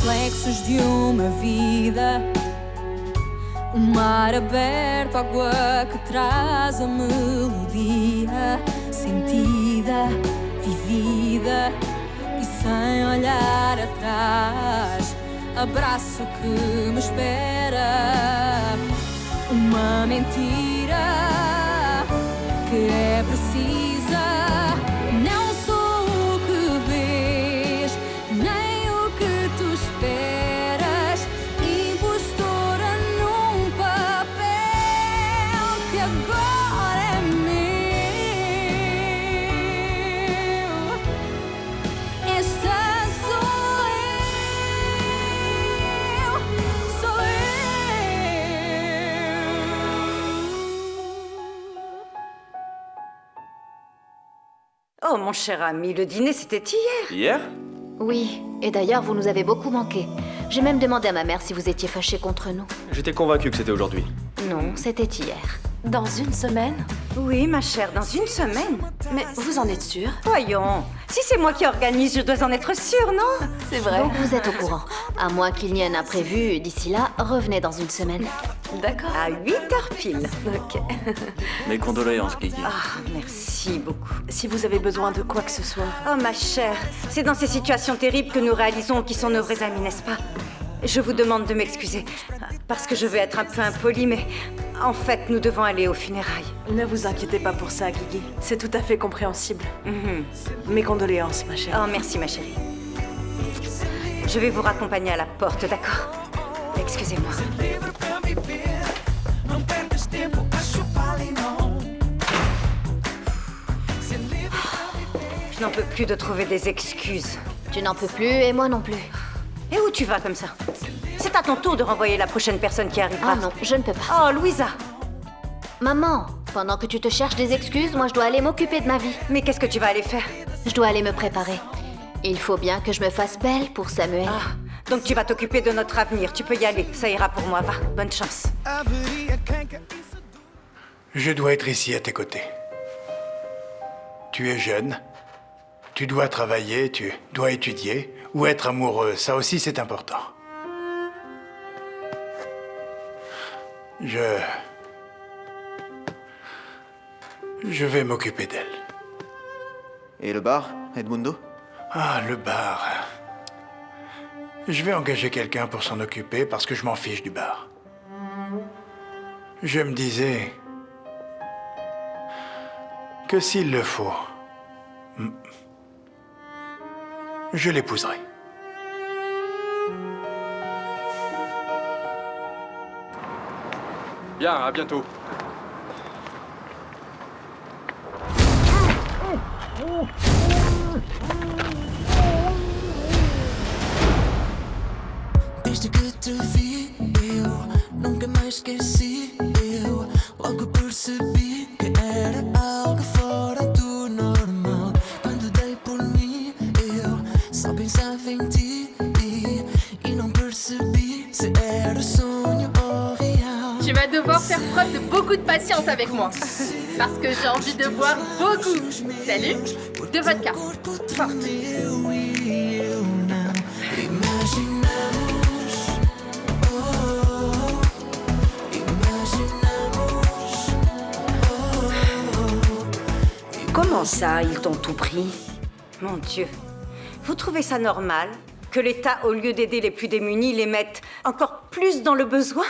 reflexos de uma vida. O mar aberto, água que traz a melodia sentida, vivida e sem olhar atrás. Abraço que me espera. Uma mentira que é precisa. Não sou o que vês, nem o que tu esperas. Impostora num papel que agora é meu. Esta sou eu, sou eu. Oh, mon cher ami, le dîner, c'était hier. Hier? Oui, et d'ailleurs, vous nous avez beaucoup manqué. J'ai même demandé à ma mère si vous étiez fâchés contre nous. J'étais convaincu que c'était aujourd'hui. Non, c'était hier. Dans une semaine? Oui, ma chère, dans une semaine. Mais vous en êtes sûre? Voyons, si c'est moi qui organise, je dois en être sûre, non? C'est vrai. Donc vous êtes au courant. À moins qu'il n'y ait un imprévu, d'ici là, revenez dans une semaine. D'accord. À 8h pile. Ok. Mes condoléances, Guigui. Ah, merci beaucoup. Si vous avez besoin de quoi que ce soit. Oh, ma chère, c'est dans ces situations terribles que nous réalisons qui sont nos vrais amis, n'est-ce pas? Je vous demande de m'excuser, parce que je vais être un peu impolie, mais en fait, nous devons aller aux funérailles. Ne vous inquiétez pas pour ça, Guigui. C'est tout à fait compréhensible. Mes condoléances, ma chérie. Oh, merci, ma chérie. Je vais vous raccompagner à la porte, d'accord? Excusez-moi. Je n'en peux plus de trouver des excuses. Tu n'en peux plus et moi non plus. Et où tu vas comme ça? C'est à ton tour de renvoyer la prochaine personne qui arrivera. Ah non, je ne peux pas. Oh, Louisa! Maman, pendant que tu te cherches des excuses, moi je dois aller m'occuper de ma vie. Mais qu'est-ce que tu vas aller faire? Je dois aller me préparer. Il faut bien que je me fasse belle pour Samuel. Ah, donc tu vas t'occuper de notre avenir. Tu peux y aller, ça ira pour moi. Va, bonne chance. Je dois être ici à tes côtés. Tu es jeune, tu dois travailler, tu dois étudier, ou être amoureux, ça aussi c'est important. Je vais m'occuper d'elle. Et le bar, Edmundo? Ah, le bar. Je vais engager quelqu'un pour s'en occuper parce que je m'en fiche du bar. Je me disais que s'il le faut, je l'épouserai. Bien, à bientôt. Desde que te vi, eu nunca mais esqueci. Eu logo percebi que era algo fora do normal. Quando dei por mim, eu só pensava em ti e não percebi se era sonho ou real. Tu vas devoir faire preuve de beaucoup de patience avec moi. Parce que j'ai envie de boire beaucoup. Salut, de vodka. Forte. Comment ça, ils t'ont tout pris? Mon Dieu. Vous trouvez ça normal que l'État, au lieu d'aider les plus démunis, les mette encore plus dans le besoin?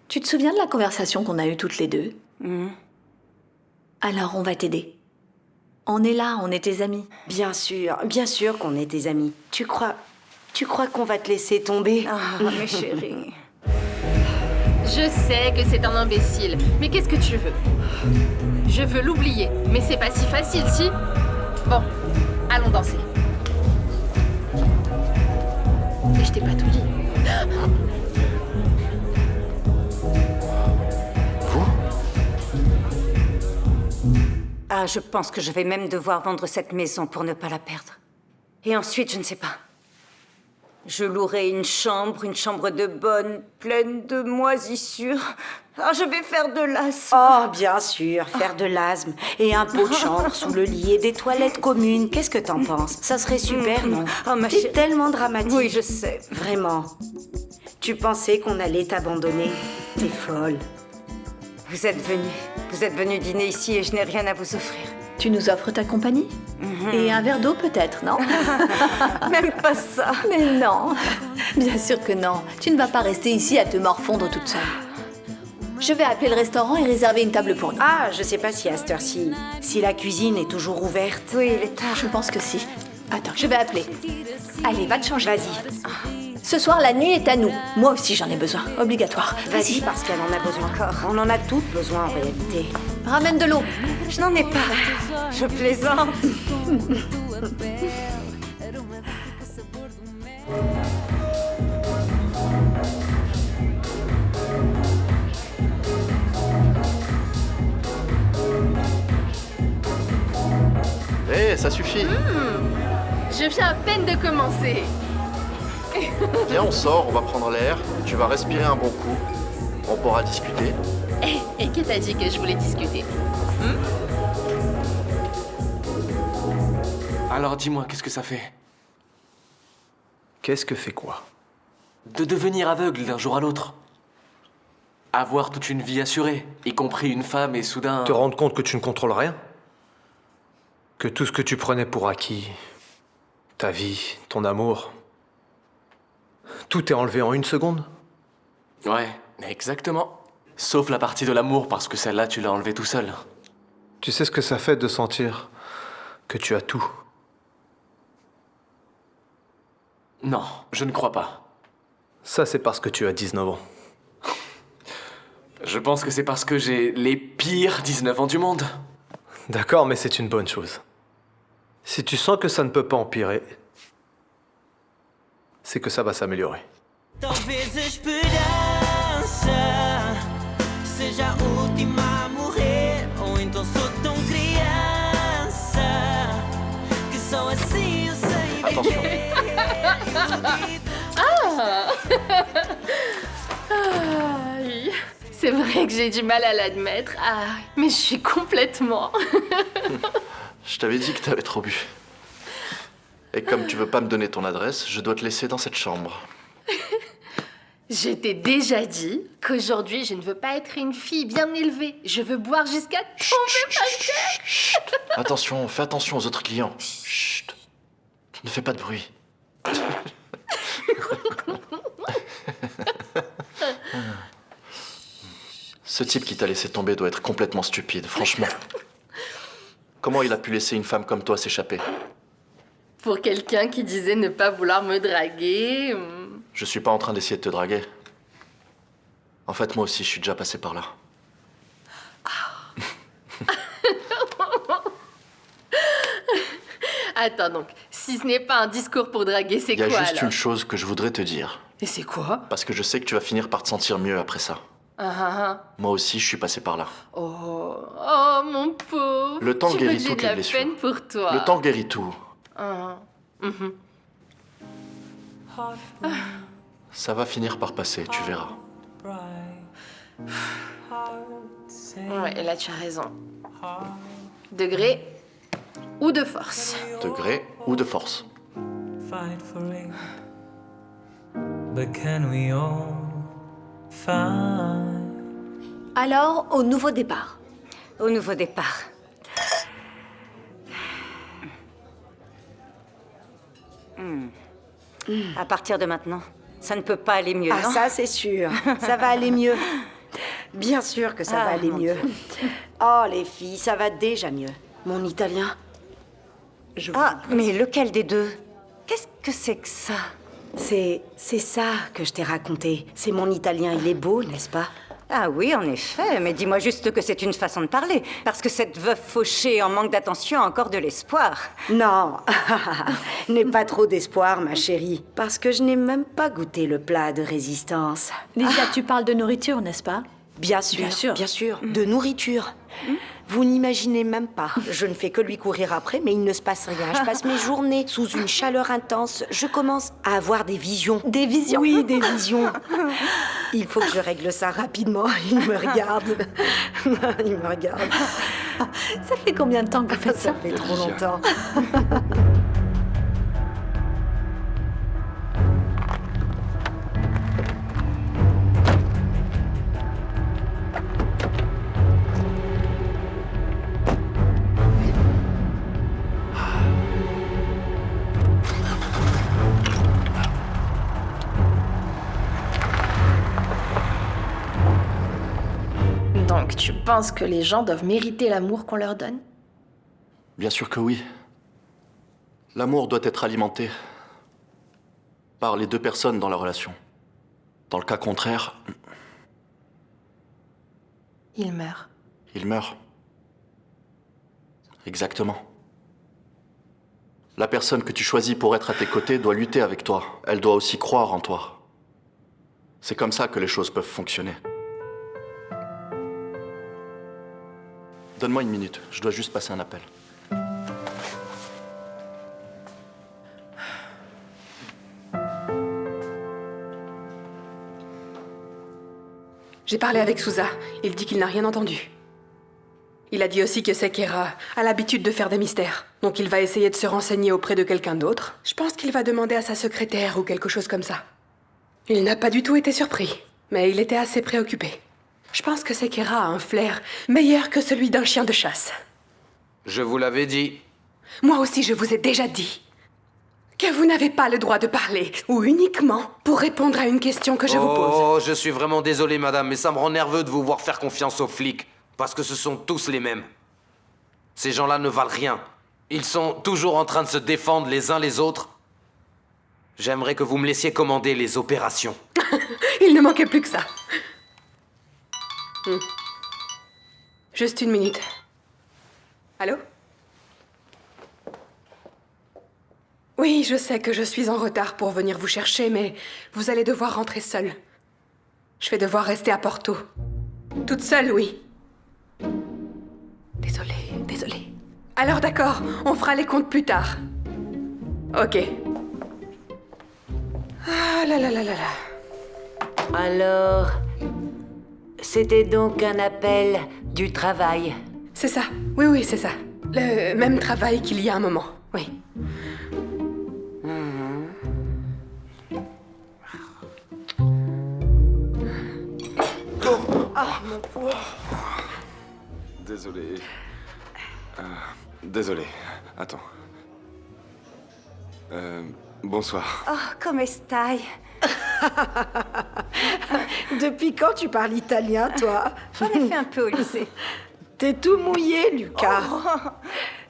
Tu te souviens de la conversation qu'on a eue toutes les deux? Alors on va t'aider. On est là, on est tes amis. Bien sûr qu'on est tes amis. Tu crois qu'on va te laisser tomber? Ah, mes chéris. Je sais que c'est un imbécile, mais qu'est-ce que tu veux? Je veux l'oublier, mais c'est pas si facile, si? Bon, allons danser. Et je t'ai pas tout dit. Ah, je pense que je vais même devoir vendre cette maison pour ne pas la perdre. Et ensuite, je ne sais pas. Je louerai une chambre de bonne, pleine de moisissures. Ah, je vais faire de l'asthme. Oh, bien sûr, faire de l'asthme. Et un pot de chambre sous le lit et des toilettes communes. Qu'est-ce que t'en penses? Ça serait super, non? Oh, ma T'es chérie. tellement dramatique. Oui, je sais. Vraiment. Tu pensais qu'on allait t'abandonner? T'es folle. Vous êtes venu dîner ici et je n'ai rien à vous offrir. Tu nous offres ta compagnie? Et un verre d'eau peut-être, non? Même pas ça. Mais non. Bien sûr que non. Tu ne vas pas rester ici à te morfondre toute seule. Je vais appeler le restaurant et réserver une table pour nous. Ah, je sais pas si à cette heure-ci, si la cuisine est toujours ouverte. Oui, il est tard. Je pense que si. Attends, je vais appeler. Allez, va te changer. Vas-y. Ce soir, la nuit est à nous. Moi aussi, j'en ai besoin. Obligatoire. Vas-y, parce qu'elle en a besoin. Encore. On en a toutes besoin en réalité. Ramène de l'eau. Je n'en ai pas. Je plaisante. Hé, ça suffit. Je viens à peine de commencer. Viens, on sort, on va prendre l'air. Tu vas respirer un bon coup. On pourra discuter. Et qui t'a dit que je voulais discuter? Alors dis-moi, qu'est-ce que ça fait? Qu'est-ce que fait quoi? De devenir aveugle d'un jour à l'autre. Avoir toute une vie assurée, y compris une femme et soudain... Te rendre compte que tu ne contrôles rien? Que tout ce que tu prenais pour acquis, ta vie, ton amour, tout est enlevé en une seconde? Ouais, exactement. Sauf la partie de l'amour, parce que celle-là, tu l'as enlevée tout seul. Tu sais ce que ça fait de sentir que tu as tout? Non, je ne crois pas. Ça, c'est parce que tu as 19 ans. Je pense que c'est parce que j'ai les pires 19 ans du monde. D'accord, mais c'est une bonne chose. Si tu sens que ça ne peut pas empirer, c'est que ça va s'améliorer. Talvez a esperança seja a última a morrer, ou então sou tão criança que só assim eu sei Attention. Aïe. C'est vrai que j'ai du mal à l'admettre. Ah, mais je suis complètement... Je t'avais dit que t'avais trop bu. Et comme tu veux pas me donner ton adresse, je dois te laisser dans cette chambre. Je t'ai déjà dit qu'aujourd'hui, je ne veux pas être une fille bien élevée. Je veux boire jusqu'à tomber par terre. Chut. Attention, fais attention aux autres clients. Chut. Ne fais pas de bruit. Ce type qui t'a laissé tomber doit être complètement stupide, franchement. Comment il a pu laisser une femme comme toi s'échapper? Pour quelqu'un qui disait ne pas vouloir me draguer... Je suis pas en train d'essayer de te draguer. En fait, moi aussi, je suis déjà passé par là. Attends donc, si ce n'est pas un discours pour draguer, c'est Il y quoi a juste alors? une chose que je voudrais te dire. Et c'est quoi? Parce que je sais que tu vas finir par te sentir mieux après ça. Moi aussi, je suis passé par là. Oh, oh mon pauvre. Le temps Tu veux guérit que j'ai toutes de les la blessures. peine pour toi. Le temps guérit tout. Ça va finir par passer, tu verras. Ouais, là tu as raison. Degré ou de force. De gré ou de force. fight for it. But can we all find Alors, au nouveau départ. Au nouveau départ. À partir de maintenant, ça ne peut pas aller mieux, Ah, non? ça, c'est sûr. Ça va aller mieux. Bien sûr que ça va aller mon mieux. Oh, les filles, ça va déjà mieux. Mon italien. Ah, mais lequel des deux? Qu'est-ce que c'est que ça? C'est ça que je t'ai raconté. C'est mon italien, il est beau, n'est-ce pas? Ah oui, en effet, mais dis-moi juste que c'est une façon de parler. Parce que cette veuve fauchée en manque d'attention a encore de l'espoir. Non, n'aie pas trop d'espoir, ma chérie. Parce que je n'ai même pas goûté le plat de résistance. Lydia, tu parles de nourriture, n'est-ce pas? Bien sûr, Bien sûr. bien sûr. De nourriture. Vous n'imaginez même pas. Je ne fais que lui courir après, mais il ne se passe rien. Je passe mes journées sous une chaleur intense. Je commence à avoir des visions. Des visions? Oui, des visions. Il faut que je règle ça rapidement. Il me regarde. Il me regarde. Ça fait combien de temps que vous faites ça? Ça fait trop longtemps. Donc tu penses que les gens doivent mériter l'amour qu'on leur donne? Bien sûr que oui. L'amour doit être alimenté par les deux personnes dans la relation. Dans le cas contraire, Il meurt. il meurt. Exactement. La personne que tu choisis pour être à tes côtés doit lutter avec toi. Elle doit aussi croire en toi. C'est comme ça que les choses peuvent fonctionner. Donne-moi une minute, je dois juste passer un appel. J'ai parlé avec Souza. Il dit qu'il n'a rien entendu. Il a dit aussi que Sekera a l'habitude de faire des mystères. Donc il va essayer de se renseigner auprès de quelqu'un d'autre. Je pense qu'il va demander à sa secrétaire ou quelque chose comme ça. Il n'a pas du tout été surpris, mais il était assez préoccupé. Je pense que Sekera a un flair meilleur que celui d'un chien de chasse. Je vous l'avais dit. Moi aussi, je vous ai déjà dit que vous n'avez pas le droit de parler, ou uniquement pour répondre à une question que je vous pose. Oh, je suis vraiment désolé, madame, mais ça me rend nerveux de vous voir faire confiance aux flics. Parce que ce sont tous les mêmes. Ces gens-là ne valent rien. Ils sont toujours en train de se défendre les uns les autres. J'aimerais que vous me laissiez commander les opérations. Il ne manquait plus que ça. Juste une minute. Allô? Oui, je sais que je suis en retard pour venir vous chercher, mais vous allez devoir rentrer seule. Je vais devoir rester à Porto. Toute seule, oui. Désolée. Alors d'accord, on fera les comptes plus tard. Ok. Ah là là là là là. Alors, c'était donc un appel du travail. C'est ça. Oui, c'est ça. Le même travail qu'il y a un moment. Oui. Ah, mon pauvre. Désolé. Désolé. Attends. Bonsoir. Oh, come stai? Depuis quand tu parles italien, toi? J'en ai fait un peu au lycée. T'es tout mouillé, Lucas. Oh.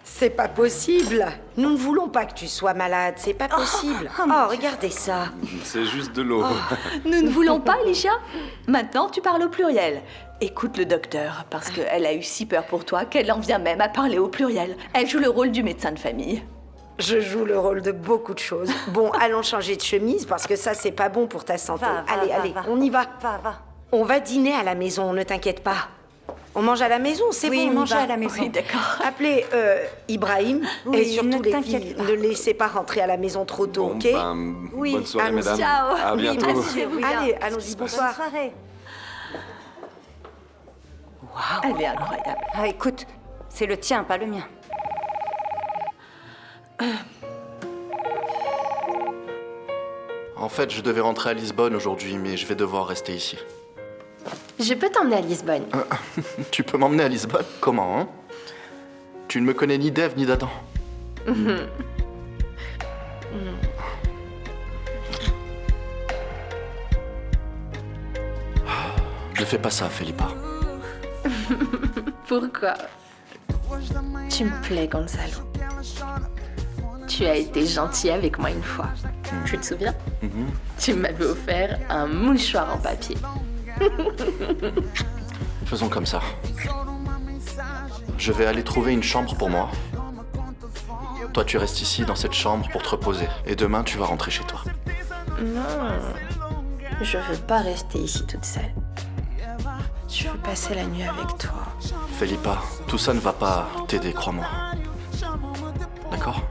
C'est pas possible. Nous ne voulons pas que tu sois malade. C'est pas possible. Oh, regardez ça. C'est juste de l'eau. Nous ne voulons pas, Alicia. Maintenant, tu parles au pluriel. Écoute le docteur, parce qu'elle a eu si peur pour toi qu'elle en vient même à parler au pluriel. Elle joue le rôle du médecin de famille. Je joue le rôle de beaucoup de choses. Bon, allons changer de chemise, parce que ça, c'est pas bon pour ta santé. Allez, on y va. Va. On va dîner à la maison, ne t'inquiète pas. On mange à la maison, c'est Oui, bon, manger à la maison. Oui, d'accord. Appelez Ibrahim, Oui, et surtout ne les t'inquiète filles, pas. ne laissez pas rentrer à la maison trop tôt, ok? Oui. Bonne soirée, Allons-y. mesdames. Ciao. À Oui, bientôt. amusez-vous bien. Allez, allons-y, bonsoir. Bonne soirée. Elle est incroyable. Ah, écoute, c'est le tien, pas le mien. En fait, je devais rentrer à Lisbonne aujourd'hui, mais je vais devoir rester ici. Je peux t'emmener à Lisbonne. Tu peux m'emmener à Lisbonne? Comment, hein? Tu ne me connais ni d'Ève ni d'Adam. Ne fais pas ça, Felipa. Pourquoi? Tu me plais, Gonzalo. Tu as été gentil avec moi une fois. Tu te souviens? Tu m'avais offert un mouchoir en papier. Faisons comme ça. Je vais aller trouver une chambre pour moi. Toi, tu restes ici dans cette chambre pour te reposer. Et demain, tu vas rentrer chez toi. Non, je veux pas rester ici toute seule. Je veux passer la nuit avec toi. Felipa, tout ça ne va pas t'aider, crois-moi. D'accord?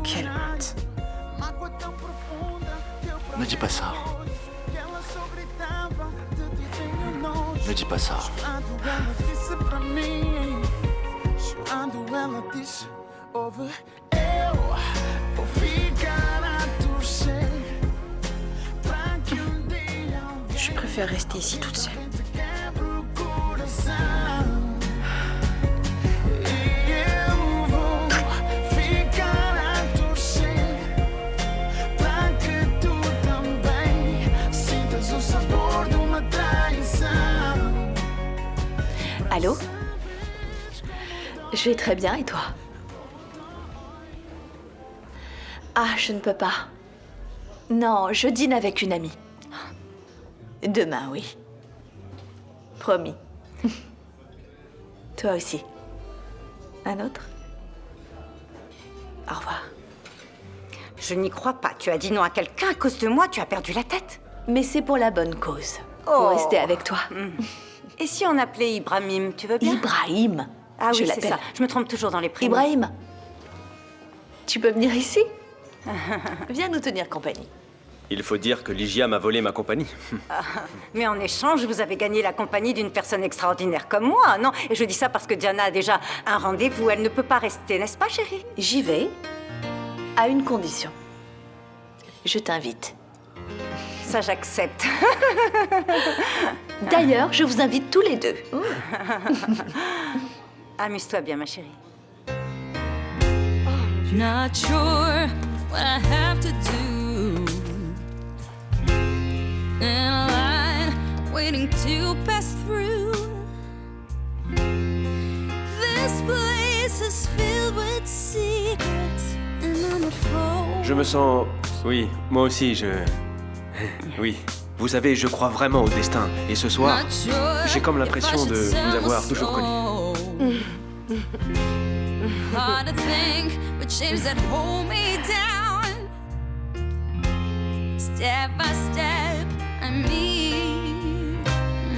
Quelle honte. Ne dis pas ça. Ne dis pas ça. Je préfère rester ici toute seule. Allô? Je vais très bien et toi? Ah, je ne peux pas. Non, je dîne avec une amie. Demain, oui. Promis. Toi aussi. Un autre? Au revoir. Je n'y crois pas. Tu as dit non à quelqu'un à cause de moi, tu as perdu la tête. Mais c'est pour la bonne cause. Pour rester avec toi. Et si on appelait Ibrahim, tu veux bien? Ibrahim? Ah Je oui, c'est l'appelle. ça. Je me trompe toujours dans les prénoms. Ibrahim, tu peux venir ici? Viens nous tenir compagnie. Il faut dire que Ligia m'a volé ma compagnie. Mais en échange, vous avez gagné la compagnie d'une personne extraordinaire comme moi, non? Et je dis ça parce que Diana a déjà un rendez-vous. Elle ne peut pas rester, n'est-ce pas, chérie? J'y vais, à une condition. Je t'invite. Ça, j'accepte. D'ailleurs, je vous invite tous les deux. Amuse-toi bien, ma chérie. Not sure what I have to do. In a line waiting to pass through. This place is filled with secrets and I'm afraid. Je me sens... Oui, moi aussi, Oui. Vous savez, je crois vraiment au destin. Et ce soir, j'ai comme l'impression de vous avoir toujours connu. Hard to think, but chains that hold me down. Step by step, I meet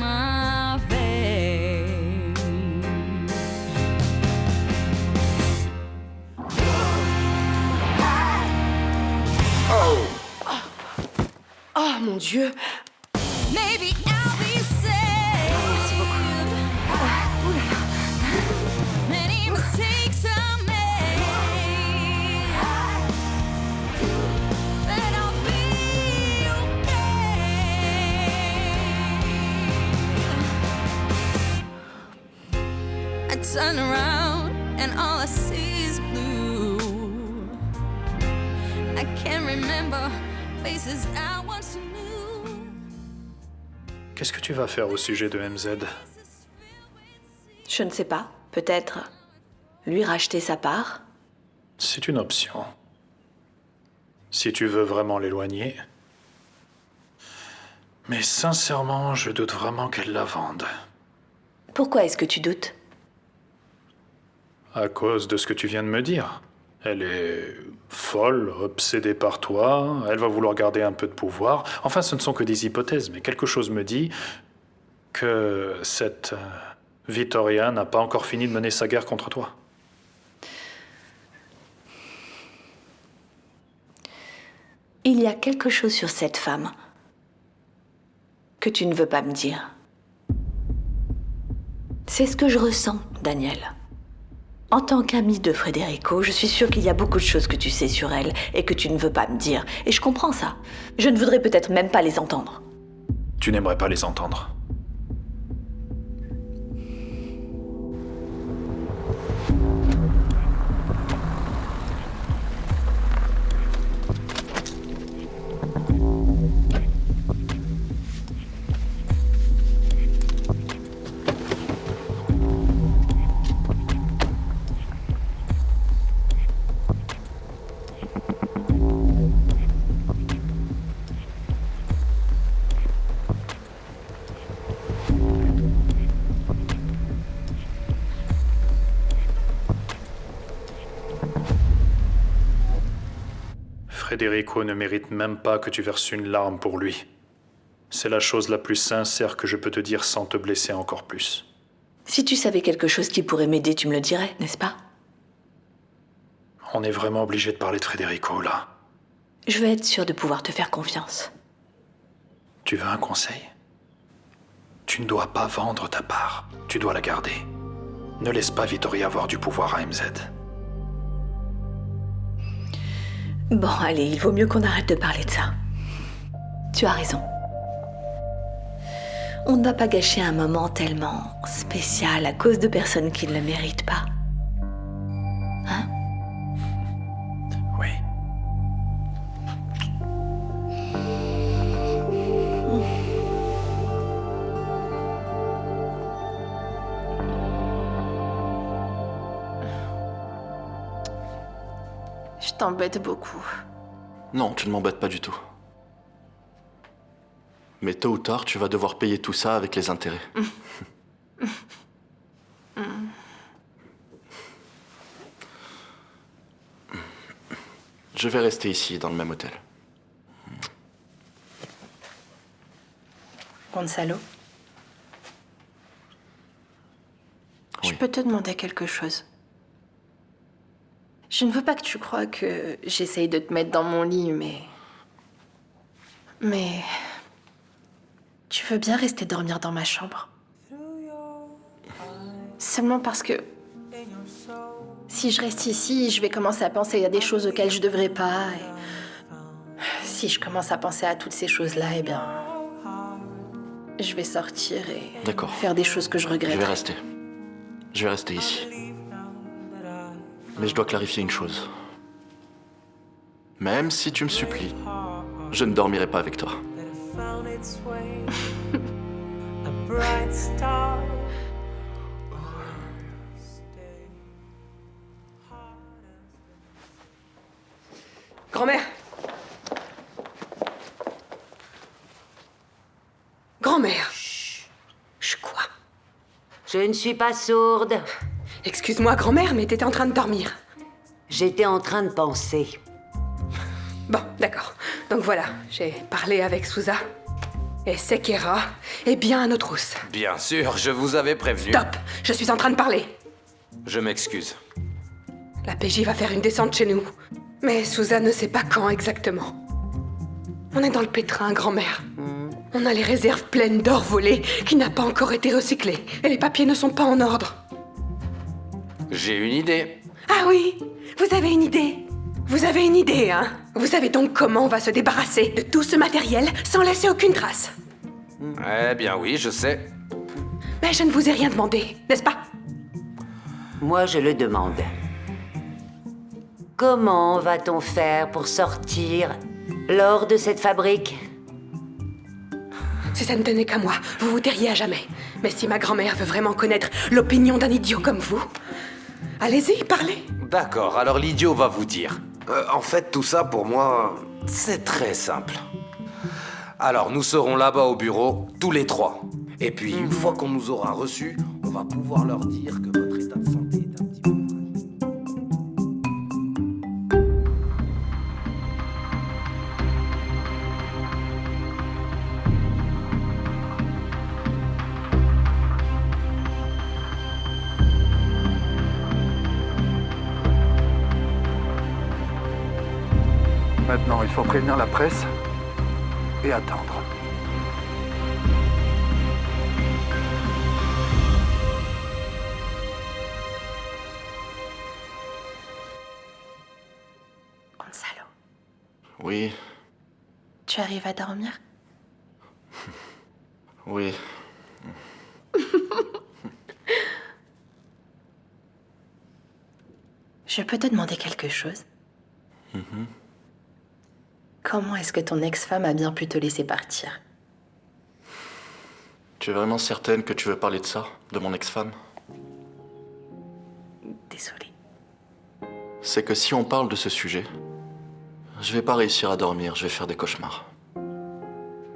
my fate. Oh mon Dieu! Maybe I'll be saved. Merci beaucoup. Many mistakes I made, but I'll be okay. I turn around and all I see is blue. I can't remember faces I once knew. Qu'est-ce que tu vas faire au sujet de MZ? Je ne sais pas. Peut-être lui racheter sa part? C'est une option. Si tu veux vraiment l'éloigner. Mais sincèrement, je doute vraiment qu'elle la vende. Pourquoi est-ce que tu doutes? À cause de ce que tu viens de me dire. Elle est folle, obsédée par toi, elle va vouloir garder un peu de pouvoir. Enfin, ce ne sont que des hypothèses, mais quelque chose me dit que cette Vittoria n'a pas encore fini de mener sa guerre contre toi. Il y a quelque chose sur cette femme que tu ne veux pas me dire. C'est ce que je ressens, Daniel. En tant qu'ami de Federico, je suis sûre qu'il y a beaucoup de choses que tu sais sur elle et que tu ne veux pas me dire. Et je comprends ça. Je ne voudrais peut-être même pas les entendre. Tu n'aimerais pas les entendre. Federico ne mérite même pas que tu verses une larme pour lui. C'est la chose la plus sincère que je peux te dire sans te blesser encore plus. Si tu savais quelque chose qui pourrait m'aider, tu me le dirais, n'est-ce pas? On est vraiment obligé de parler de Federico, là. Je veux être sûre de pouvoir te faire confiance. Tu veux un conseil? Tu ne dois pas vendre ta part. Tu dois la garder. Ne laisse pas Vittoria avoir du pouvoir à MZ. Bon, allez, il vaut mieux qu'on arrête de parler de ça. Tu as raison. On ne va pas gâcher un moment tellement spécial à cause de personnes qui ne le méritent pas. Hein? Oui. Je t'embête beaucoup. Non, tu ne m'embêtes pas du tout. Mais tôt ou tard, tu vas devoir payer tout ça avec les intérêts. Je vais rester ici, dans le même hôtel. Gonzalo? Je peux te demander quelque chose? Je ne veux pas que tu crois que j'essaye de te mettre dans mon lit, mais... Tu veux bien rester dormir dans ma chambre? Seulement parce que... Si je reste ici, je vais commencer à penser à des choses auxquelles je devrais pas. Et... Si je commence à penser à toutes ces choses-là, eh bien... Je vais sortir et faire des choses que je regrette. Je vais rester. Je vais rester ici. Mais je dois clarifier une chose. Même si tu me supplies, je ne dormirai pas avec toi. Grand-mère! Grand-mère! Chut, quoi? Je ne suis pas sourde. Excuse-moi, grand-mère, mais t'étais en train de dormir. J'étais en train de penser. Bon, d'accord. Donc voilà, j'ai parlé avec Souza. Et Sekera est bien à nos trousses. Bien sûr, je vous avais prévenu. Stop! Je suis en train de parler. Je m'excuse. La PJ va faire une descente chez nous. Mais Souza ne sait pas quand exactement. On est dans le pétrin, grand-mère. On a les réserves pleines d'or volé qui n'a pas encore été recyclé. Et les papiers ne sont pas en ordre. J'ai une idée. Ah oui, vous avez une idée. Vous avez une idée, hein? Vous savez donc comment on va se débarrasser de tout ce matériel sans laisser aucune trace? Eh bien oui, je sais. Mais je ne vous ai rien demandé, n'est-ce pas? Moi, je le demande. Comment va-t-on faire pour sortir l'or de cette fabrique? Si ça ne tenait qu'à moi, vous vous tairiez à jamais. Mais si ma grand-mère veut vraiment connaître l'opinion d'un idiot comme vous, allez-y, parlez. D'accord, alors l'idiot va vous dire. En fait, tout ça, pour moi, c'est très simple. Alors, nous serons là-bas au bureau, tous les trois. Et puis, une fois qu'on nous aura reçus, on va pouvoir leur dire que votre état de santé est un petit peu... Maintenant, il faut prévenir la presse et attendre. Gonzalo, Oui, tu arrives à dormir? oui. Je peux te demander quelque chose? Comment est-ce que ton ex-femme a bien pu te laisser partir? Tu es vraiment certaine que tu veux parler de ça, de mon ex-femme? Désolée. C'est que si on parle de ce sujet, je vais pas réussir à dormir, je vais faire des cauchemars.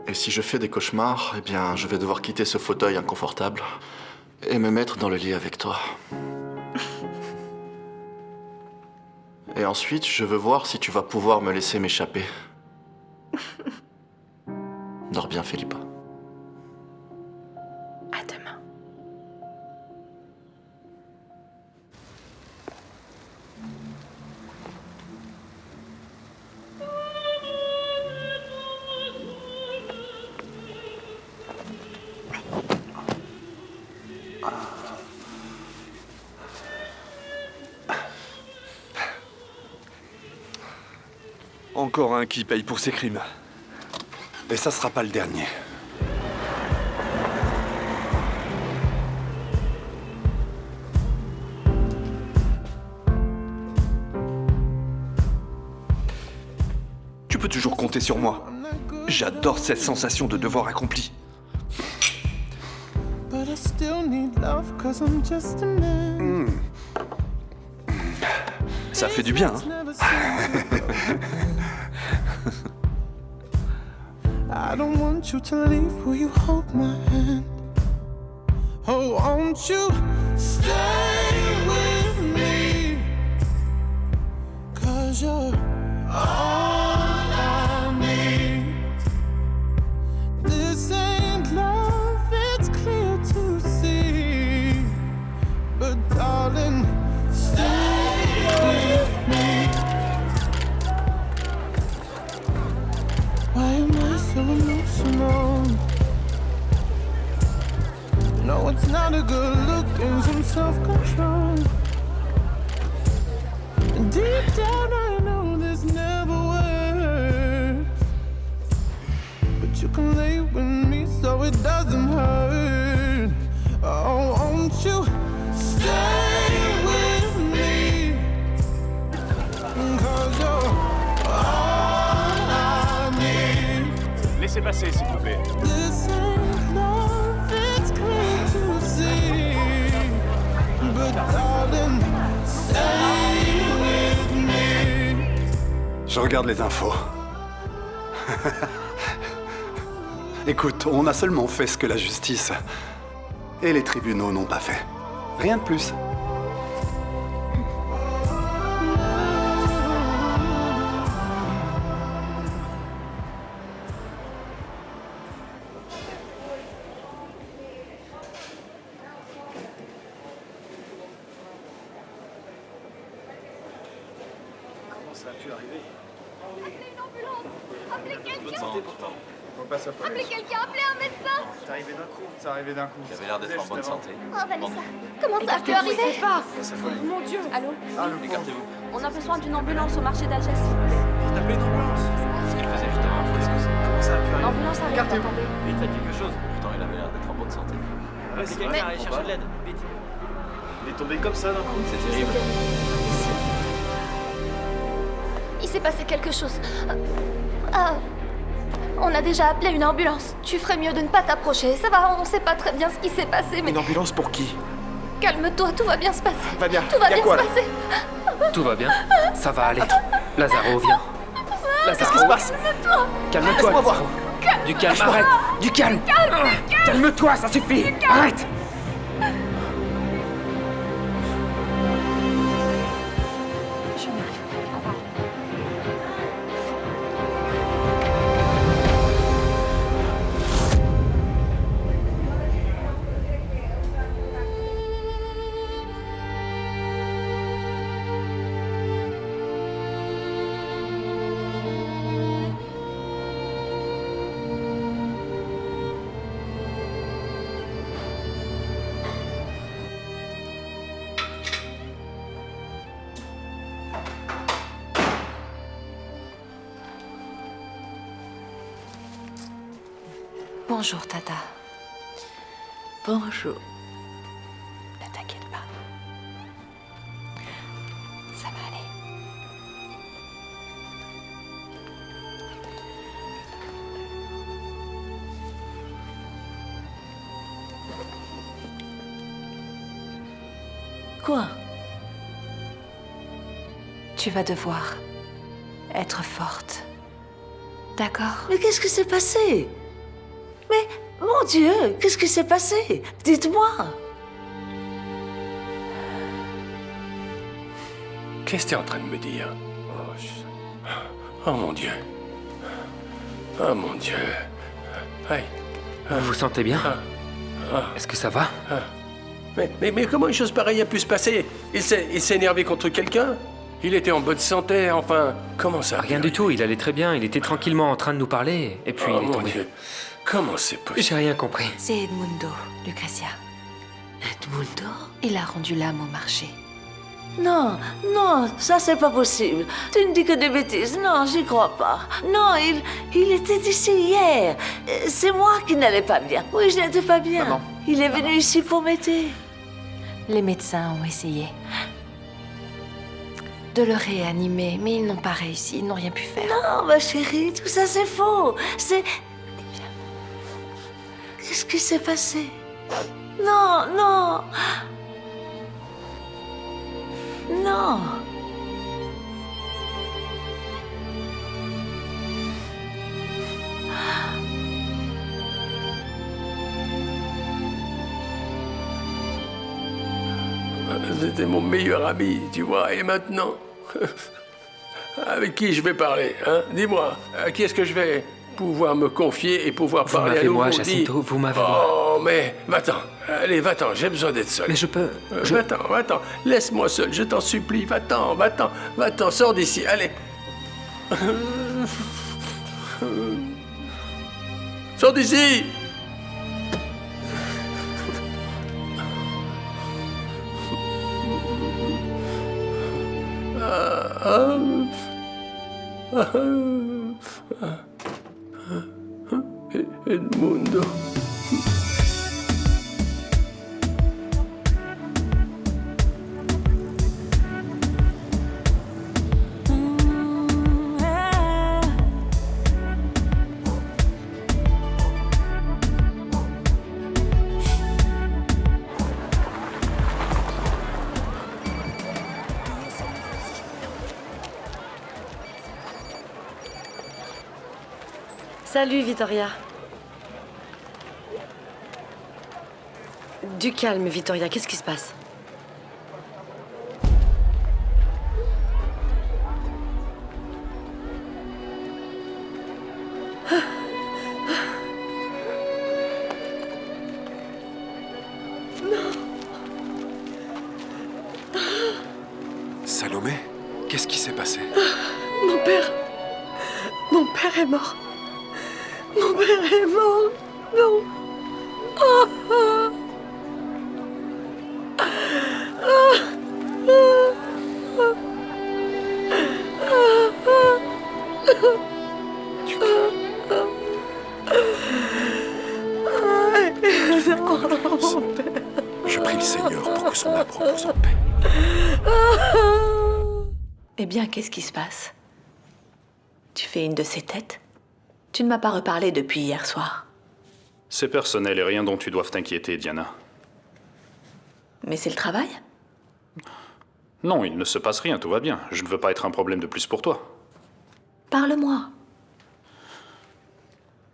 Et si je fais des cauchemars, eh bien, je vais devoir quitter ce fauteuil inconfortable et me mettre dans le lit avec toi. Et ensuite, je veux voir si tu vas pouvoir me laisser m'échapper. Dors bien, Philippa. À demain. Encore un qui paye pour ses crimes. Et ça sera pas le dernier. Tu peux toujours compter sur moi. J'adore cette sensation de devoir accompli. But I still need love, 'cause I'm just a man. Ça fait du bien, hein? I don't want you to leave, will you hold my hand? Oh, won't you stay with me? 'Cause you're all I need. This ain't love, it's clear to see. But darling, stay with me. Why am I so emotional? No, it's not a good look and some self-control. Deep down I know this never works, but you can lay with me so it doesn't hurt. Oh, won't you stay with me? 'Cause you're all I need. Laissez passer, s'il vous plaît. This ain't love, it's clear to see. But darling, stay with me. Je regarde les infos. Écoute, on a seulement fait ce que la justice et les tribunaux n'ont pas fait. Rien de plus. Comment ça a pu arriver? Appelez une ambulance! Appelez quelqu'un! Appelez quelqu'un, appelez un médecin! C'est arrivé d'un coup. C'est arrivé d'un coup. Il avait l'air d'être en bonne santé. Oh Vanessa, comment ça a pu arriver? Mon Dieu! Allô? Écartez-vous. On a besoin d'une ambulance au marché d'Algès, s'il vous plaît. Vite, appelez une ambulance. Ce qu'il faisait juste avant. Comment ça a pu arriver? L'ambulance arrive, attendez. Vite, faites quelque chose. Pourtant, il avait l'air d'être en bonne santé. Ouais, c'est quelqu'un, allez chercher de l'aide. Vite. Il est tombé comme ça d'un coup. C'est terrible. Il s'est passé quelque chose. On a déjà appelé une ambulance. Tu ferais mieux de ne pas t'approcher. Ça va, on sait pas très bien ce qui s'est passé, mais... Une ambulance pour qui? Calme-toi, tout va bien se passer. Vania, Tout va y a bien quoi, se là passer. Tout va bien. Ça va aller. Lazaro, viens. Qu'est-ce qui se passe? Calme-toi. Calme-toi, Laisse-moi voir. Lazaro. Du calme, arrête. Du calme. Calme-toi, ça suffit. Arrête. Je n'arrive pas à y croire. Bonjour, Tata. Bonjour. Ne t'inquiète pas. Ça va aller. Quoi? Tu vas devoir être forte. D'accord? Mais qu'est-ce qui s'est passé? Mais, mon Dieu, qu'est-ce qui s'est passé? Dites-moi. Qu'est-ce que t'es en train de me dire? Oh mon Dieu. Oh mon Dieu. Aïe. Vous vous sentez bien? Est-ce que ça va? Mais comment une chose pareille a pu se passer? Il s'est énervé contre quelqu'un? Il était en bonne santé, enfin... Comment ça? Rien du tout, il allait très bien, il était tranquillement en train de nous parler, et puis il est tombé. Dieu. Comment c'est possible? J'ai rien compris. C'est Edmundo, Lucrezia. Edmundo? Il a rendu l'âme au marché. Non, non, ça c'est pas possible. Tu ne dis que des bêtises. Non, j'y crois pas. Non, il était ici hier. C'est moi qui n'allais pas bien. Oui, je n'étais pas bien. Maman. Il est venu ici pour m'aider. Les médecins ont essayé de le réanimer, mais ils n'ont pas réussi, ils n'ont rien pu faire. Non, ma chérie, tout ça c'est faux. C'est... Qu'est-ce qui s'est passé? Non, non. Non. C'était mon meilleur ami, tu vois, et maintenant... Avec qui je vais parler, hein? Dis-moi, à qui est-ce que je vais pouvoir me confier et pouvoir parler à nouveau? Vous m'avez moi, Jacinto, vous m'avez moi. Oh, mais va-t'en, allez, va-t'en, j'ai besoin d'être seul. Mais je peux... Va-t'en, laisse-moi seul, je t'en supplie, va-t'en, sors d'ici, allez. Sors d'ici! Edmundo. Salut, Vittoria. Du calme, Vittoria. Qu'est-ce qui se passe? Salomé, qu'est-ce qui s'est passé? Mon père est mort. Mon père est mort. Non. Oh, oh. Je prie le Seigneur pour que son âme repose en paix. Eh bien, qu'est-ce qui se passe? Tu fais une de ces têtes? Tu ne m'as pas reparlé depuis hier soir. C'est personnel et rien dont tu doives t'inquiéter, Diana. Mais c'est le travail? Non, il ne se passe rien, tout va bien. Je ne veux pas être un problème de plus pour toi. Parle-moi.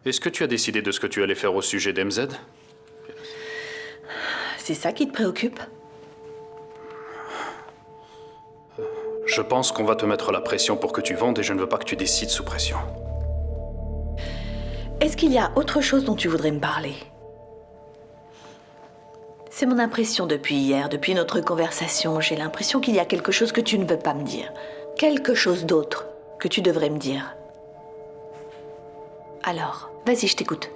Est-ce que tu as décidé de ce que tu allais faire au sujet d'MZ? C'est ça qui te préoccupe? Je pense qu'on va te mettre la pression pour que tu vendes et je ne veux pas que tu décides sous pression. Est-ce qu'il y a autre chose dont tu voudrais me parler? C'est mon impression depuis hier, depuis notre conversation. J'ai l'impression qu'il y a quelque chose que tu ne veux pas me dire. Quelque chose d'autre que tu devrais me dire. Alors, vas-y, je t'écoute.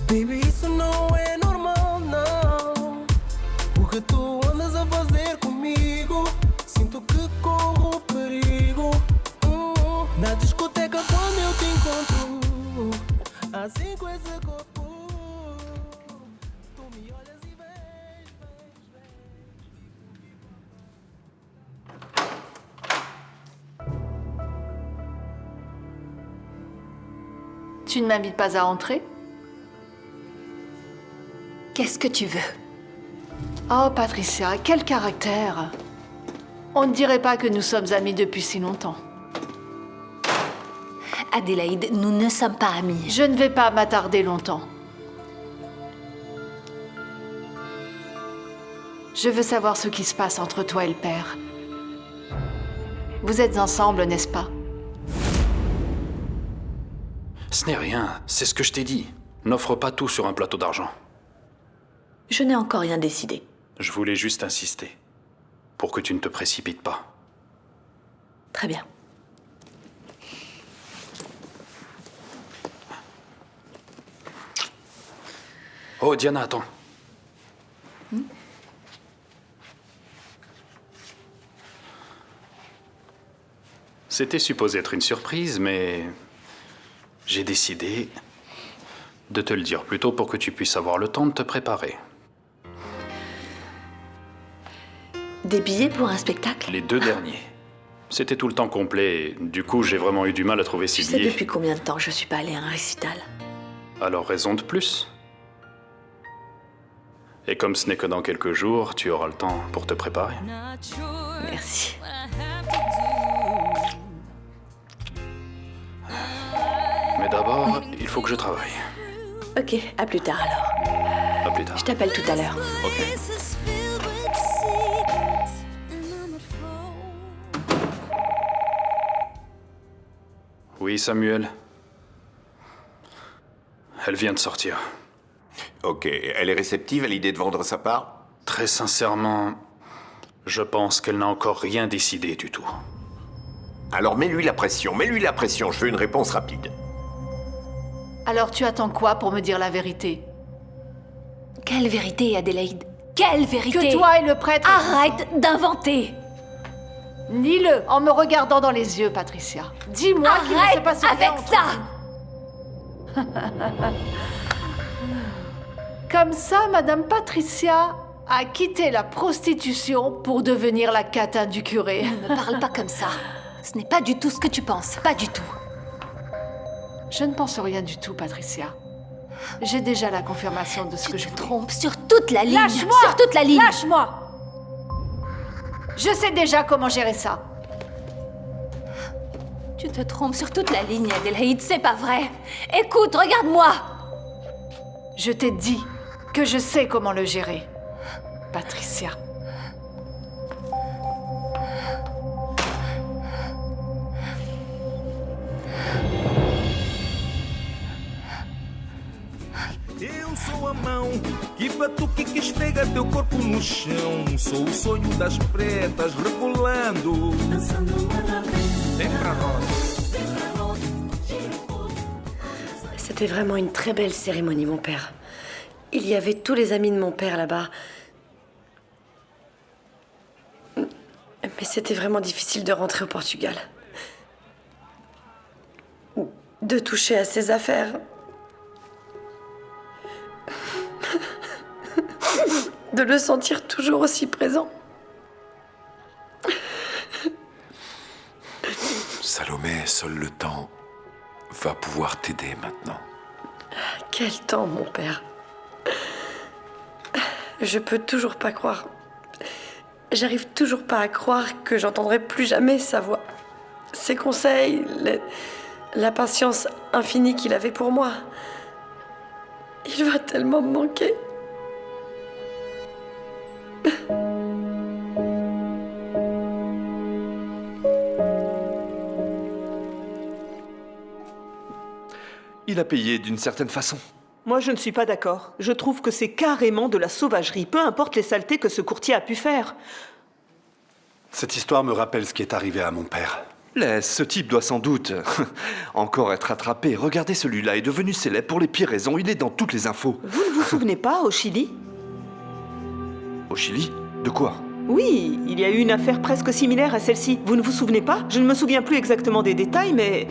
Baby, isso não é normal, não. O que tu andas a fazer comigo? Sinto que corro perigo. Na discoteca quando eu te encontro, assim com esse corpo, tu me olhas e vês. Tu ne m'invites pas à rentrer? Qu'est-ce que tu veux? Oh, Patricia, quel caractère! On ne dirait pas que nous sommes amis depuis si longtemps. Adélaïde, nous ne sommes pas amis. Je ne vais pas m'attarder longtemps. Je veux savoir ce qui se passe entre toi et le père. Vous êtes ensemble, n'est-ce pas? Ce n'est rien, c'est ce que je t'ai dit. N'offre pas tout sur un plateau d'argent. Je n'ai encore rien décidé. Je voulais juste insister. Pour que tu ne te précipites pas. Très bien. Oh, Diana, attends. C'était supposé être une surprise, mais j'ai décidé de te le dire plus tôt pour que tu puisses avoir le temps de te préparer. Des billets pour un spectacle? Les 2 derniers. C'était tout le temps complet, et du coup j'ai vraiment eu du mal à trouver ces Tu sais billets. depuis combien de temps je suis pas allée à un récital? Alors raison de plus. Et comme ce n'est que dans quelques jours, tu auras le temps pour te préparer. Merci. Mais d'abord, il faut que je travaille. Ok, à plus tard alors. À plus tard. Je t'appelle tout à l'heure. Ok. Oui, Samuel. Elle vient de sortir. Ok, elle est réceptive à l'idée de vendre sa part? Très sincèrement, je pense qu'elle n'a encore rien décidé du tout. Alors mets-lui la pression, je veux une réponse rapide. Alors tu attends quoi pour me dire la vérité? Quelle vérité, Adélaïde? Quelle vérité? Que toi et le prêtre... Arrête d'inventer! Nie-le en me regardant dans les yeux, Patricia. Dis-moi qu'il ne s'est pas passé avec ça! Comme ça, Madame Patricia a quitté la prostitution pour devenir la catin du curé. Ne me parle pas comme ça. Ce n'est pas du tout ce que tu penses, pas du tout. Je ne pense rien du tout, Patricia. J'ai déjà la confirmation de ce que je te trompes sur toute la ligne. Lâche-moi! Sur toute la ligne. Lâche-moi! Je sais déjà comment gérer ça. Tu te trompes sur toute la ligne, Adélaïde, c'est pas vrai. Écoute, regarde-moi. Je t'ai dit que je sais comment le gérer, Patricia. Eu sou a mão que batuque que esfrega teu corpo no chão. Sou o sonho das pretas rebolando. Vem pra nós. C'était vraiment une très belle cérémonie, mon père. Il y avait tous les amis de mon père là-bas. Mais c'était vraiment difficile de rentrer au Portugal. De toucher à ses affaires. De le sentir toujours aussi présent. Salomé, seul le temps va pouvoir t'aider maintenant. Quel temps, mon père. Je peux toujours pas croire. J'arrive toujours pas à croire que j'entendrai plus jamais sa voix. Ses conseils, la patience infinie qu'il avait pour moi. Il va tellement me manquer. Il a payé d'une certaine façon. Moi, je ne suis pas d'accord. Je trouve que c'est carrément de la sauvagerie, peu importe les saletés que ce courtier a pu faire. Cette histoire me rappelle ce qui est arrivé à mon père. Laisse, ce type doit sans doute encore être attrapé. Regardez, celui-là est devenu célèbre pour les pires raisons. Il est dans toutes les infos. Vous ne vous souvenez pas, au Chili? Au Chili? De quoi? Oui, il y a eu une affaire presque similaire à celle-ci. Vous ne vous souvenez pas? Je ne me souviens plus exactement des détails, mais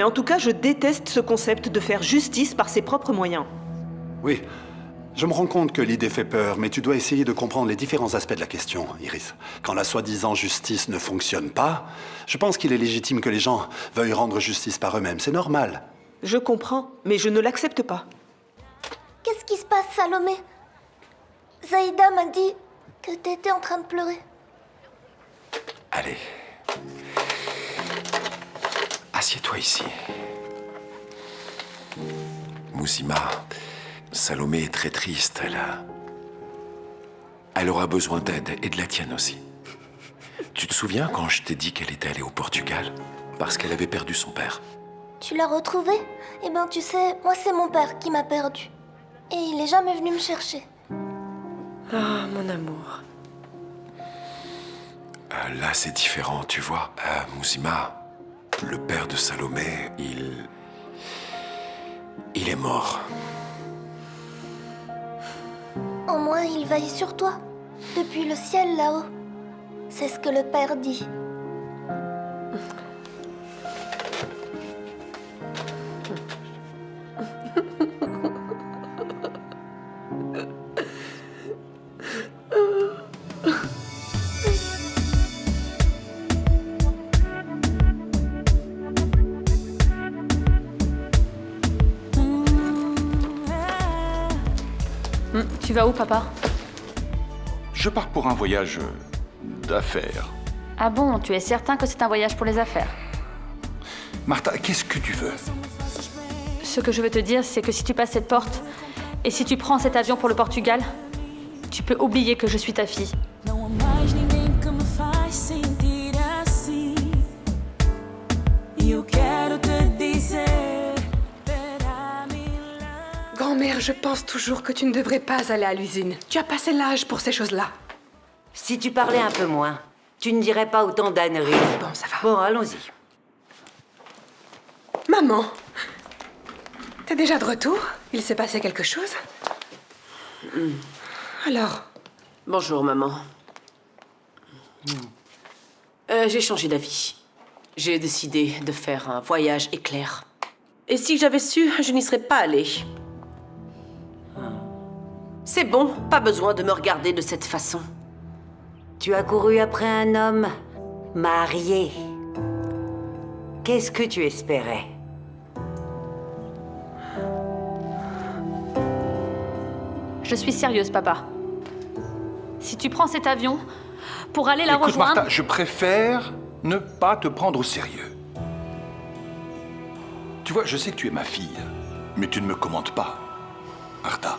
en tout cas, je déteste ce concept de faire justice par ses propres moyens. Oui, je me rends compte que l'idée fait peur, mais tu dois essayer de comprendre les différents aspects de la question, Iris. Quand la soi-disant justice ne fonctionne pas, je pense qu'il est légitime que les gens veuillent rendre justice par eux-mêmes. C'est normal. Je comprends, mais je ne l'accepte pas. Qu'est-ce qui se passe, Salomé? Zaïda m'a dit que t'étais en train de pleurer. Allez. Assieds-toi ici. Mousima, Salomé est très triste. Elle aura besoin d'aide, et de la tienne aussi. Tu te souviens quand je t'ai dit qu'elle était allée au Portugal? Parce qu'elle avait perdu son père. Tu l'as retrouvé? Eh ben, tu sais, moi c'est mon père qui m'a perdu. Et il est jamais venu me chercher. Ah, mon amour. Là, c'est différent, tu vois. Mouzima, le père de Salomé, il est mort. Au moins, il veille sur toi. Depuis le ciel là-haut. C'est ce que le père dit. Tu vas où, papa? Je pars pour un voyage d'affaires. Ah bon, tu es certain que c'est un voyage pour les affaires? Martha, qu'est-ce que tu veux? Ce que je veux te dire, c'est que si tu passes cette porte, et si tu prends cet avion pour le Portugal, tu peux oublier que je suis ta fille. Não há mais ninguém que me faz sentir assim. E eu quero te dizer. Grand-mère, je pense toujours que tu ne devrais pas aller à l'usine. Tu as passé l'âge pour ces choses-là. Si tu parlais un peu moins, tu ne dirais pas autant d'âneries. Bon, ça va. Bon, allons-y. Maman, t'es déjà de retour? Il s'est passé quelque chose? Alors? Bonjour, maman. J'ai changé d'avis. J'ai décidé de faire un voyage éclair. Et si j'avais su, je n'y serais pas allée. C'est bon, pas besoin de me regarder de cette façon. Tu as couru après un homme marié. Qu'est-ce que tu espérais? Je suis sérieuse, papa. Si tu prends cet avion pour aller la Écoute, rejoindre... Martha, je préfère ne pas te prendre au sérieux. Tu vois, je sais que tu es ma fille, mais tu ne me commandes pas, Martha.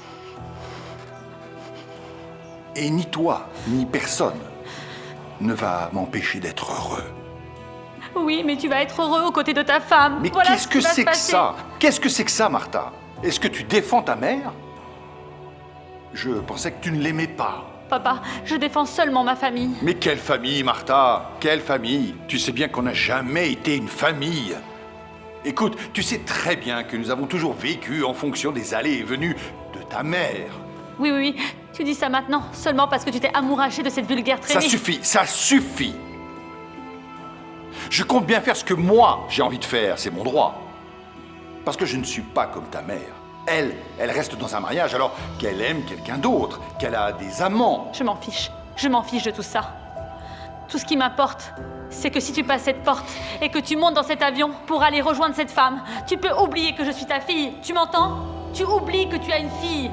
Et ni toi, ni personne ne va m'empêcher d'être heureux. Oui, mais tu vas être heureux aux côtés de ta femme. Mais Voilà qu'est-ce ce qui que va se c'est que passer. ça? Qu'est-ce que c'est que ça, Martha? Est-ce que tu défends ta mère? Je pensais que tu ne l'aimais pas. Papa, je défends seulement ma famille. Mais quelle famille, Martha? Quelle famille? Tu sais bien qu'on n'a jamais été une famille. Écoute, tu sais très bien que nous avons toujours vécu en fonction des allées et venues de ta mère. Oui, oui, oui. Tu dis ça maintenant, seulement parce que tu t'es amouraché de cette vulgaire traînée. Ça suffit, ça suffit. Je compte bien faire ce que moi j'ai envie de faire, c'est mon droit. Parce que je ne suis pas comme ta mère. Elle reste dans un mariage alors qu'elle aime quelqu'un d'autre, qu'elle a des amants. Je m'en fiche de tout ça. Tout ce qui m'importe, c'est que si tu passes cette porte et que tu montes dans cet avion pour aller rejoindre cette femme, tu peux oublier que je suis ta fille. Tu m'entends? Tu oublies que tu as une fille.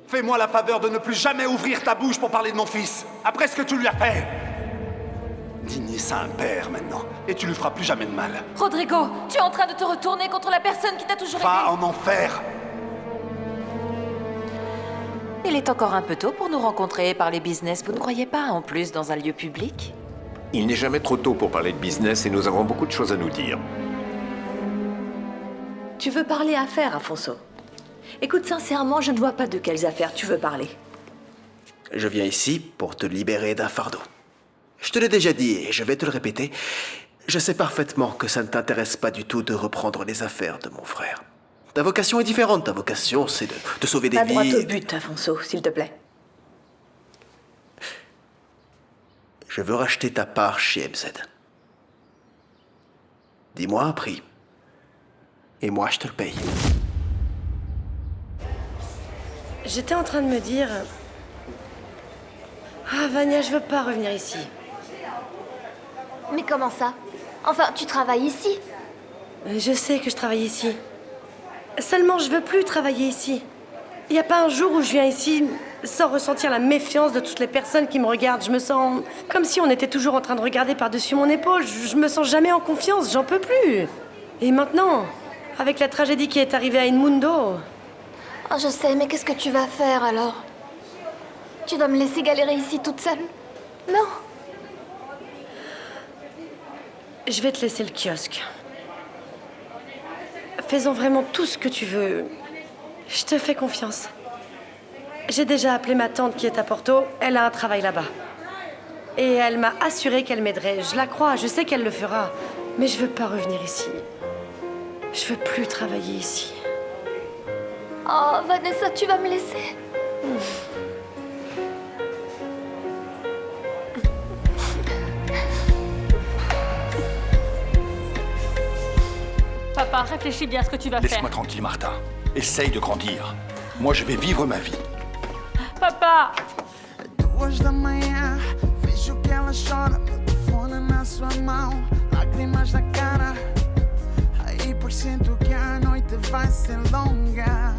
Fais-moi la faveur de ne plus jamais ouvrir ta bouche pour parler de mon fils, après ce que tu lui as fait. Digny, c'est un père maintenant, et tu lui feras plus jamais de mal. Rodrigo, tu es en train de te retourner contre la personne qui t'a toujours Va aidé. en enfer. Il est encore un peu tôt pour nous rencontrer et parler business, vous ne croyez pas, en plus dans un lieu public? Il n'est jamais trop tôt pour parler de business et nous avons beaucoup de choses à nous dire. Tu veux parler affaires, Afonso? Écoute, sincèrement, je ne vois pas de quelles affaires tu veux parler. Je viens ici pour te libérer d'un fardeau. Je te l'ai déjà dit et je vais te le répéter. Je sais parfaitement que ça ne t'intéresse pas du tout de reprendre les affaires de mon frère. Ta vocation est différente. Ta vocation, c'est de sauver des Va vies. droit au but, Afonso, s'il te plaît. Je veux racheter ta part chez MZ. Dis-moi un prix. Et moi, je te le paye. J'étais en train de me dire... Ah, Vania, je veux pas revenir ici. Mais comment ça? Enfin, tu travailles ici. Je sais que je travaille ici. Seulement, je veux plus travailler ici. Il n'y a pas un jour où je viens ici sans ressentir la méfiance de toutes les personnes qui me regardent. Je me sens comme si on était toujours en train de regarder par-dessus mon épaule. Je me sens jamais en confiance, j'en peux plus. Et maintenant, Avec la tragédie qui est arrivée à Inmundo. Oh, je sais, mais qu'est-ce que tu vas faire alors? Tu dois me laisser galérer ici toute seule? Non. Je vais te laisser le kiosque. Faisons vraiment tout ce que tu veux. Je te fais confiance. J'ai déjà appelé ma tante qui est à Porto. Elle a un travail là-bas. Et elle m'a assuré qu'elle m'aiderait. Je la crois, je sais qu'elle le fera. Mais je veux pas revenir ici. Je veux plus travailler ici. Oh, Vanessa, tu vas me laisser? Papa, réfléchis bien à ce que tu vas faire. Laisse-moi tranquille, Martha. Essaye de grandir. Moi, je vais vivre ma vie. Papa! 2 da manhã, vejo que ela chora, meu telefone na sua mão, lágrimas na cara. Aí pressento que a noite vai ser longa.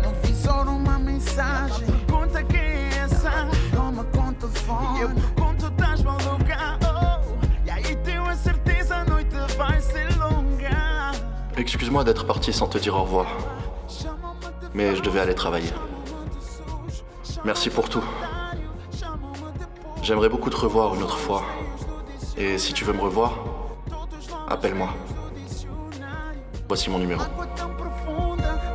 No visor uma mensagem, pergunta quem é essa. Toma com o telefone, eu pergunto, estás maluca? E aí tenho a certeza a noite vai ser longa. Excuse-moi d'être parti sans te dire au revoir. Mais je devais aller travailler. Merci pour tout. J'aimerais beaucoup te revoir une autre fois. Et si tu veux me revoir, appelle-moi. Voici mon numéro.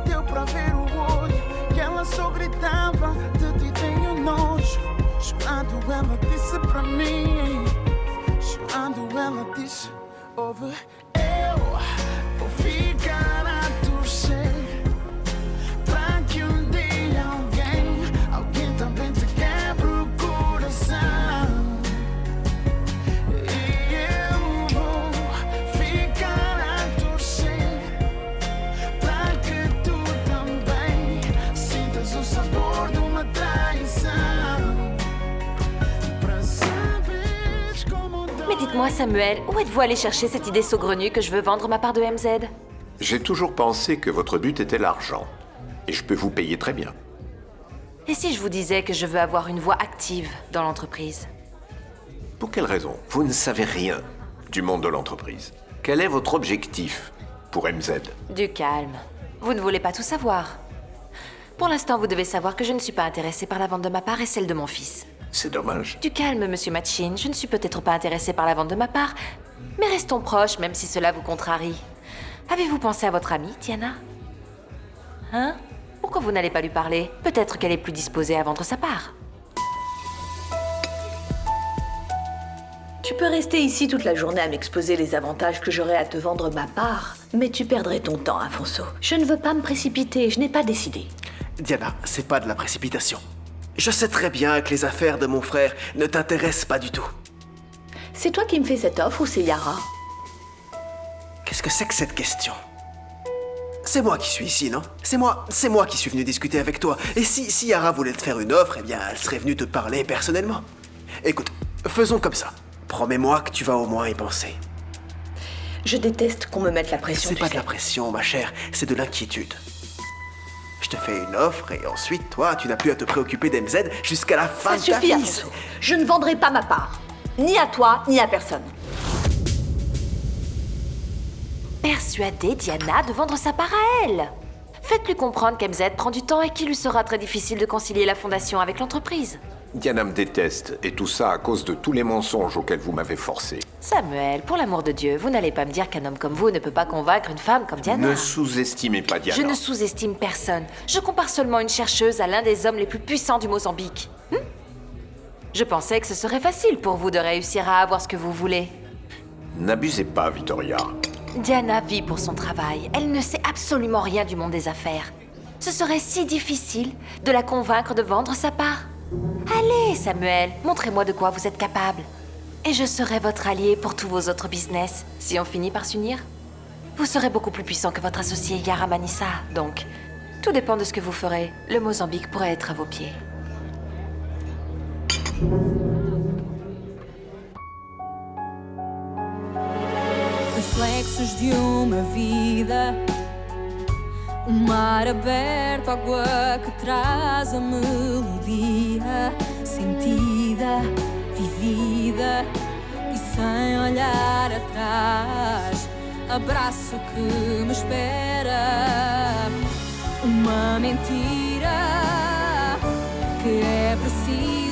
Deu pra ver o olho que ela só gritava, de ti tenho nojo. Chorando ela disse pra mim, chorando ela disse, ouve, eu vou ficar a torcer pra que dia alguém também te quebre o coração. E eu vou ficar a torcer pra que tu também sintas o sabor de uma traição. Pra saberes como Mais dites-moi, Samuel, où êtes-vous allé chercher cette idée saugrenue que je veux vendre ma part de MZ? J'ai toujours pensé que votre but était l'argent. Et je peux vous payer très bien. Et si je vous disais que je veux avoir une voix active dans l'entreprise? Pour quelle raison? Vous ne savez rien du monde de l'entreprise. Quel est votre objectif pour MZ? Du calme. Vous ne voulez pas tout savoir. Pour l'instant, vous devez savoir que je ne suis pas intéressée par la vente de ma part et celle de mon fils. C'est dommage. Du calme, monsieur Machin. Je ne suis peut-être pas intéressée par la vente de ma part, mais restons proches, même si cela vous contrarie. Avez-vous pensé à votre amie, Diana? Hein? Pourquoi vous n'allez pas lui parler? Peut-être qu'elle est plus disposée à vendre sa part. Tu peux rester ici toute la journée à m'exposer les avantages que j'aurais à te vendre ma part, mais tu perdrais ton temps, Afonso. Je ne veux pas me précipiter, je n'ai pas décidé. Diana, c'est pas de la précipitation. Je sais très bien que les affaires de mon frère ne t'intéressent pas du tout. C'est toi qui me fais cette offre ou c'est Yara? Qu'est-ce que c'est que cette question? C'est moi qui suis ici, non? C'est moi qui suis venu discuter avec toi. Et si Yara voulait te faire une offre, eh bien, elle serait venue te parler personnellement. Écoute, faisons comme ça. Promets-moi que tu vas au moins y penser. Je déteste qu'on me mette la pression. C'est pas de la pression, ma chère, c'est de l'inquiétude. Je te fais une offre et ensuite, toi, tu n'as plus à te préoccuper d'MZ jusqu'à la fin de ta vie. Ça suffit, Afonso. Je ne vendrai pas ma part. Ni à toi, ni à personne. Persuadez Diana de vendre sa part à elle. Faites-lui comprendre qu'MZ prend du temps et qu'il lui sera très difficile de concilier la fondation avec l'entreprise. Diana me déteste, et tout ça à cause de tous les mensonges auxquels vous m'avez forcé. Samuel, pour l'amour de Dieu, vous n'allez pas me dire qu'un homme comme vous ne peut pas convaincre une femme comme Diana. Ne sous-estimez pas Diana. Je ne sous-estime personne. Je compare seulement une chercheuse à l'un des hommes les plus puissants du Mozambique. Je pensais que ce serait facile pour vous de réussir à avoir ce que vous voulez. N'abusez pas, Victoria. Diana vit pour son travail. Elle ne sait absolument rien du monde des affaires. Ce serait si difficile de la convaincre de vendre sa part. Allez, Samuel, montrez-moi de quoi vous êtes capable. Et je serai votre allié pour tous vos autres business, si on finit par s'unir. Vous serez beaucoup plus puissant que votre associé Yara Manissa, donc tout dépend de ce que vous ferez. Le Mozambique pourrait être à vos pieds. Reflexos de uma vida, mar aberto, água que traz a melodia, sentida, vivida e sem olhar atrás. abraço que me espera. Uma mentira que é precisa.